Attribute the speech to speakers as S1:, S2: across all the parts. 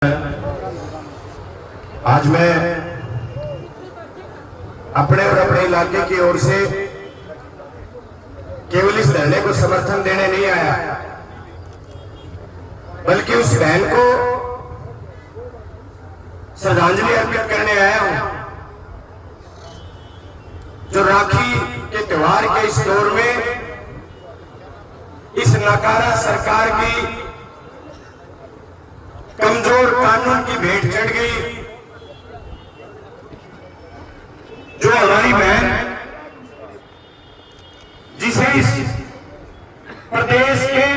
S1: आज मैं अपने और अपने इलाके की ओर से केवल इस धरने को समर्थन देने नहीं आया, बल्कि उस बहन को श्रद्धांजलि अर्पित करने आया हूं जो राखी के त्योहार के इस दौर में इस नकारा सरकार की कमजोर कानून की भेंट चढ़ गई। जो हमारी बहन जिसे इस प्रदेश के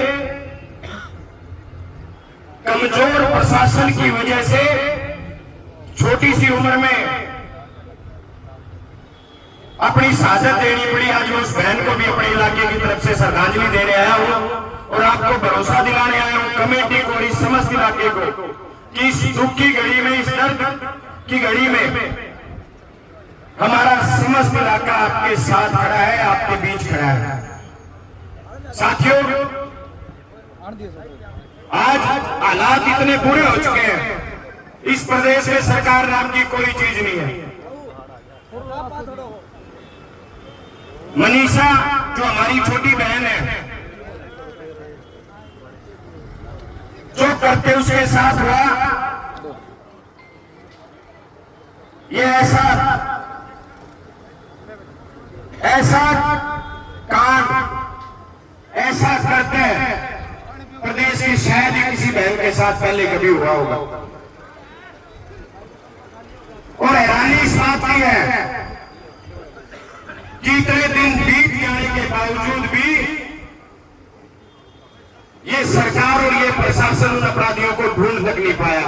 S1: कमजोर प्रशासन की वजह से छोटी सी उम्र में अपनी शहादत देनी पड़ी, आज मैं उस बहन को भी अपने इलाके की तरफ से श्रद्धांजलि देने आया हूं और आपको भरोसा दिलाने आया हूं, कमेटी को और इस समस्त इलाके को, कि इस दुख की घड़ी में, इस दर्द की घड़ी में हमारा समस्त इलाका आपके साथ खड़ा है, आपके बीच खड़ा है। साथियों, आज हालात इतने बुरे हो चुके हैं, इस प्रदेश में सरकार नाम की कोई चीज नहीं है। मनीषा जो हमारी छोटी बहन है, जो करते उसके साथ हुआ, ये ऐसा काम ऐसा करते हैं प्रदेश की शायद ही किसी बहन के साथ पहले कभी हुआ होगा। और हैरानी इस बात की है कि इतने दिन बीत जाने के बावजूद भी ये सरकार और ये प्रशासन उन अपराधियों को ढूंढ तक नहीं पाया।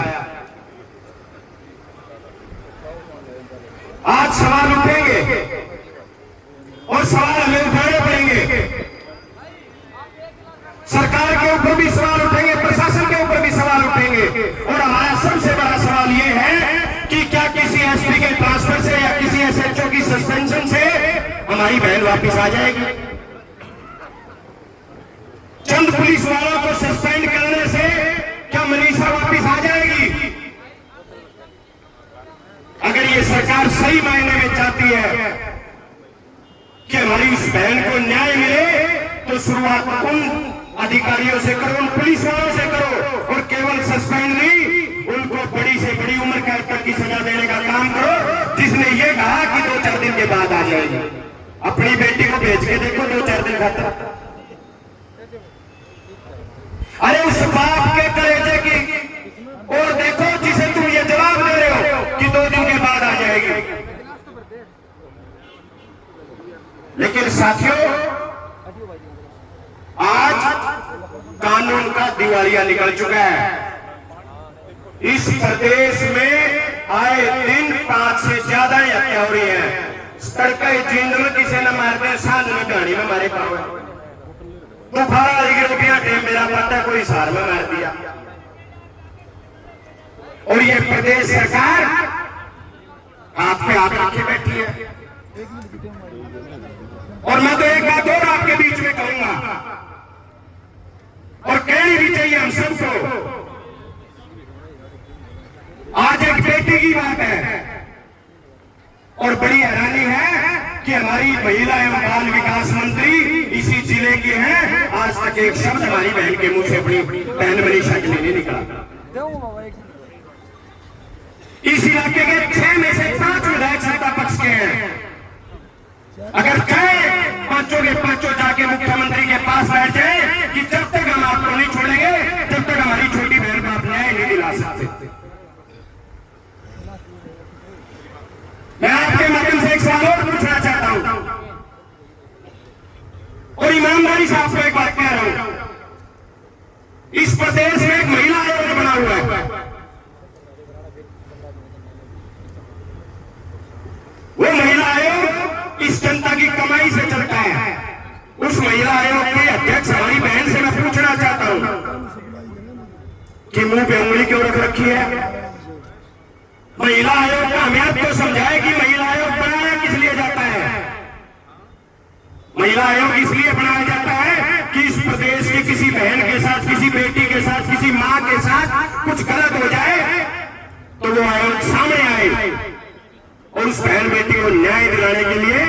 S1: आज सवाल उठेंगे और सवाल हमें उठाने पड़ेंगे। सरकार के ऊपर भी सवाल उठेंगे, प्रशासन के ऊपर भी सवाल उठेंगे, और हमारा सबसे बड़ा सवाल यह है कि क्या किसी एसपी के ट्रांसफर से या किसी एसएचओ की सस्पेंशन से हमारी बहन वापस आ जाएगी? चंद पुलिस वालों को सस्पेंड करने से क्या मनीषा वापस आ जाएगी? अगर ये सरकार सही मायने में चाहती है कि हमारी इस बहन को न्याय मिले, तो शुरुआत उन अधिकारियों से करो, उन पुलिस वालों से करो, और केवल सस्पेंड नहीं, उनको बड़ी से बड़ी उम्र कैद तक की सजा देने का काम करो, जिसने ये कहा कि 2-4 दिन के बाद आ जाएगी। अपनी बेटी को भेज के देखो 2-4 दिन खाता। अरे उस बाप के कलेजे की और देखो जिसे तुम ये जवाब दे रहे हो कि 2 दिन के बाद आ जाएगी। लेकिन साथियों, आज कानून का दिवालिया निकल चुका है। इस प्रदेश में आए दिन 5 से ज्यादा हत्या हो रही है। तड़का जिंदल किसी ने मारते हैं, सांझ में कहानी में मारे पाओ, दोपहर रुपया टेम मेरा पता कोई सार में मार दिया। और ये प्रदेश सरकार हाथ पे हाथ रखे बैठी है। और मैं तो एक बात और आपके बीच में कहूंगा, और कहनी भी चाहिए हम सबको। आज एक बेटी की बात है, और बड़ी हैरानी है कि हमारी महिला एवं बाल विकास मंत्री इसी जिले की हैं। आज तक एक शब्द हमारी बहन के मुंह से अपनी बहन मनीषा के लिए नहीं निकला। इस इलाके के 6 में से 5 विधायक सत्ता पक्ष के हैं। अगर चाहे पांचों के पांचों जाके मुख्यमंत्री के पास बैठ जाए कि जब तक हम आपको नहीं छोड़ेंगे, तब तक हमारी छोटी बहन को आप न्याय नहीं दिला सकते। मैं आपके माध्यम से एक सवाल और पूछना चाहता हूं, और ईमानदारी से आपको एक बात कह रहा हूं। इस प्रदेश में एक महिला आयोग बना हुआ है। वो महिला आयोग इस जनता की कमाई से चलता है। उस महिला आयोग के अध्यक्ष हमारी बहन से मैं पूछना चाहता हूं कि मुंह पे उंगली क्यों रख रखी है? महिला आयोग का हमें तो समझाए कि महिला आयोग बनाया किस लिए जाता है। महिला आयोग इसलिए बनाया जाता है कि प्रदेश की किसी बहन के साथ, किसी बेटी के साथ, किसी मां के साथ कुछ गलत हो जाए चलाने के लिए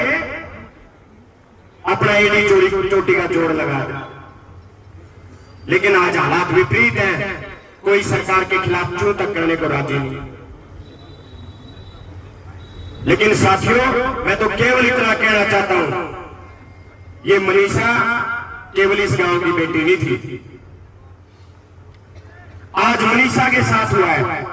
S1: अपना एडी चोटी का जोड़ लगा दिया। लेकिन आज हालात विपरीत है, कोई सरकार के खिलाफ चू तक करने को राजी नहीं। लेकिन साथियों, मैं तो केवल इतना कहना चाहता हूं, ये मनीषा केवल इस गांव की बेटी नहीं थी, आज मनीषा के साथ हुआ है।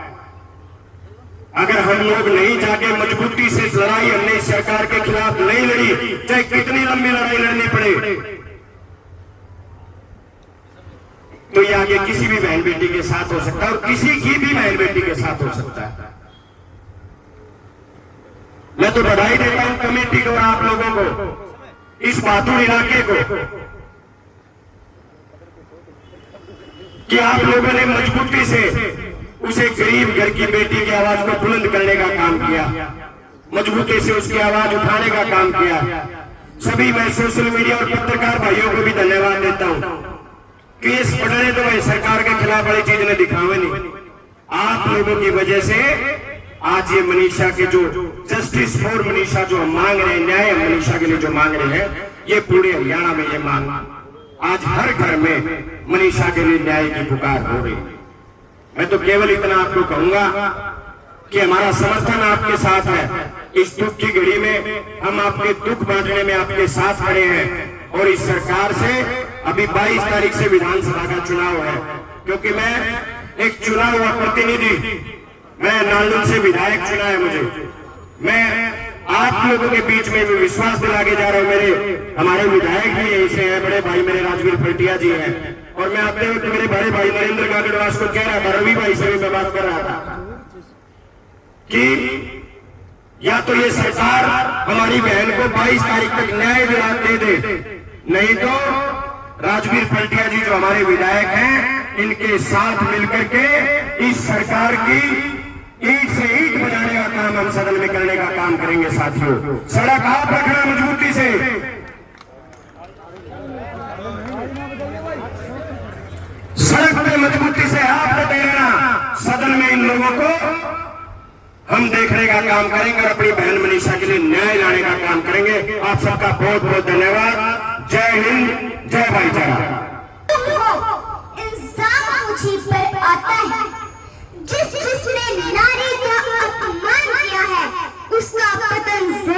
S1: अगर हम लोग नहीं जाके मजबूती से लड़ाई हमने सरकार के खिलाफ नहीं लड़ी, चाहे कितनी लंबी लड़ाई लड़नी पड़े, तो ये आगे किसी भी बहन बेटी के साथ हो सकता है और किसी की भी बहन बेटी के साथ हो सकता है। मैं तो बधाई देता हूं कमेटी को और आप लोगों को, इस बहादुर इलाके को, कि आप लोगों ने मजबूती से उसे गरीब घर की बेटी की आवाज को बुलंद करने का काम किया, मजबूती से उसकी आवाज उठाने का काम किया। सभी मैं सोशल मीडिया और पत्रकार भाइयों को भी धन्यवाद देता हूं कि इस पढ़ने तो मैं सरकार के खिलाफ वाली चीज ने दिखावे नहीं। आप लोगों की वजह से आज ये मनीषा के जो जस्टिस फॉर मनीषा जो हम मांग रहे हैं, न्याय मनीषा के लिए जो मांग रहे हैं, ये पूरे हरियाणा में ये मांग आज हर घर में मनीषा के लिए न्याय की पुकार हो रही है। मैं तो केवल इतना आपको कहूंगा कि हमारा समर्थन आपके साथ है। इस दुख की घड़ी में हम आपके दुख बांटने में आपके साथ खड़े हैं और इस सरकार से अभी 22 तारीख से विधानसभा का चुनाव है, क्योंकि मैं एक चुना हुआ प्रतिनिधि, मैं नांदल से विधायक चुना है मुझे। मैं आप लोगों के बीच में भी विश्वास दिला के जा रहा हूं। हमारे विधायक भी यहीं से हैं, बड़े भाई मेरे राजवीर फल्टिया जी हैं, और मैं आपके वक्त मेरे बड़े भाई नरेंद्र गागड़वास को कह रहा था, रवि भाई से भी मैं बात कर रहा था कि या तो ये सरकार हमारी बहन को 22 तारीख तक न्याय दिला दे, नहीं तो राजवीर फल्टिया जी जो हमारे विधायक हैं, इनके साथ मिलकर के इस सरकार की ईंट से ईंट बजाने का काम हम सदन में करने का काम करेंगे। साथियों, सड़क आप रखना मजबूती से, सड़क पे मजबूती से आप डटे रहना। सदन में इन लोगों को हम देखने का काम करेंगे और अपनी बहन मनीषा के लिए न्याय लाने का काम करेंगे। आप सबका बहुत बहुत धन्यवाद। जय हिंद, जय भाईचारा।
S2: इंसान मुझी पर आता है, जिसने नारी का अपमान किया है उसका पतन